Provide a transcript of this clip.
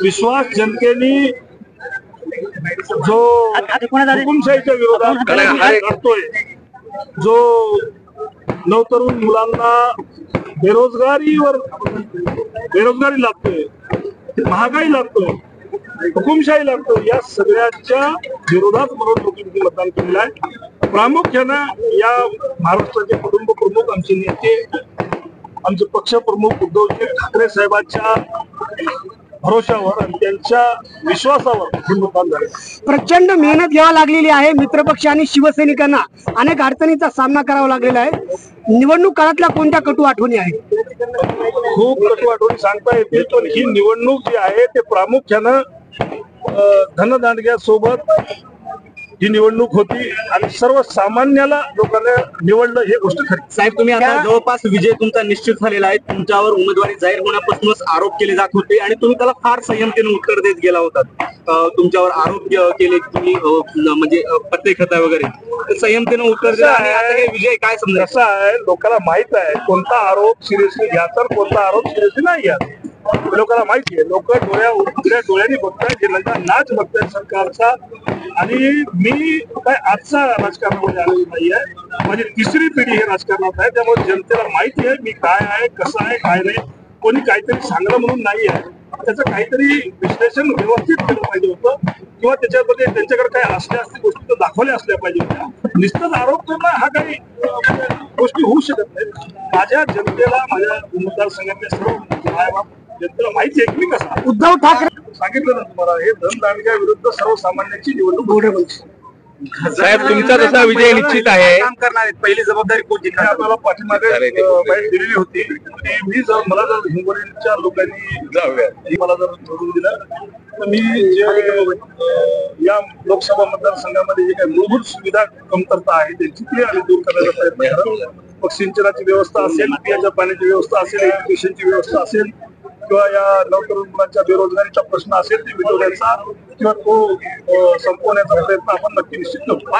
विश्वास जनतेने जो हुकुमशाहीच्या विरोधात लढतोय, जो नवतरुण मुलांना बेरोजगारी लागतोय, महागाई लागतोय, हुकुमशाही लागतोय, या सगळ्याच्या विरोधात म्हणून लोकांनी मतदान केलेलं आहे। प्रामुख्यानं या महाराष्ट्राचे कुटुंब प्रमुख, आमचे नेते, आमचे पक्ष प्रमुख उद्धवजी ठाकरे साहेबांच्या भरोशावर आणि त्यांच्या विश्वासावर हे मतदान झाले। प्रचंड मेहनत घ्यावी लागलेली आहे। मित्रपक्ष आणि शिवसैनिकांना अनेक अडचणींचा सामना करावा लागलेला आहे। निवडणूक काळातल्या कोणत्या कटू आठवणी आहेत? खूप कटू आठवणी सांगता येतील, पण ही निवडणूक जी आहे ते प्रामुख्यानं धनदांडग्यासोबत ही निवडणूक होती आणि सर्वसामान्याला लोकांना निवडलं हे गोष्ट खरी। साहेब, तुम्ही आता जवळपास विजय तुमचा निश्चित झालेला आहे। तुमच्यावर उमेदवारी जाहीर होण्यापासूनच आरोप केले जात होते आणि तुम्ही त्याला फार संयमतेने उत्तर देत गेला होता। तुमच्यावर आरोप केले तुम्ही म्हणजे पत्ते खताय वगैरे, संयमतेने उत्तर दिलं आणि आता हे विजय काय समजा? कसं आहे, लोकांना माहित आहे कोणता आरोप सिरियसली घ्यायचा आणि कोणता आरोप सिरियसली नाही घ्यायचा। लोकांना माहिती आहे, लोक डोळ्यांनी बघतायत, जनता नाच बघतायत सरकारचा। आणि मी काय आजचा राजकारणामध्ये आलेलो नाही आहे, माझी तिसरी पिढी हे राजकारणात आहे, त्यामुळे जनतेला माहिती आहे मी काय आहे, कसं आहे, काय नाही। कोणी काहीतरी सांगलं म्हणून नाही आहे, त्याचं काहीतरी विश्लेषण व्यवस्थित केलं पाहिजे होतं, किंवा त्याच्यामध्ये त्यांच्याकडे काही असल्या गोष्टी तर दाखवल्या असल्या पाहिजे होत्या। नुसतंच आरोप करणं हा काही गोष्टी होऊ शकत नाही। माझ्या जनतेला, माझ्या मतदारसंघातल्या सर्व जनतेला माहिती आहे की मी कसा। उद्धव ठाकरे सांगितलं ना तुम्हाला, हे धनदांडग्या विरुद्ध सर्वसामान्यांची निवडणूक। साहेब, तुमचा जसा विजय निश्चित आहे, काम करणार आहेत, पहिली जबाबदारी कोणती? आपल्याला पाठीमागे माहिती दिलेली होती आणि मला जर हिंगोलीच्या लोकांनी मला जर निवडून दिलं तर मी जे या लोकसभा मतदारसंघामध्ये जे काही मूलभूत सुविधा कमतरता आहे त्यांची ती आम्ही दूर करण्याचा प्रयत्न करू। मग सिंचनाची व्यवस्था असेल, पिण्याच्या पाण्याची व्यवस्था असेल, एज्युकेशनची व्यवस्था असेल, किंवा या नवतरुण मुलांच्या बेरोजगारीचा प्रश्न असेल ते मिटवण्याचा किंवा तो संपवण्याचा प्रयत्न आपण नक्की निश्चित करू।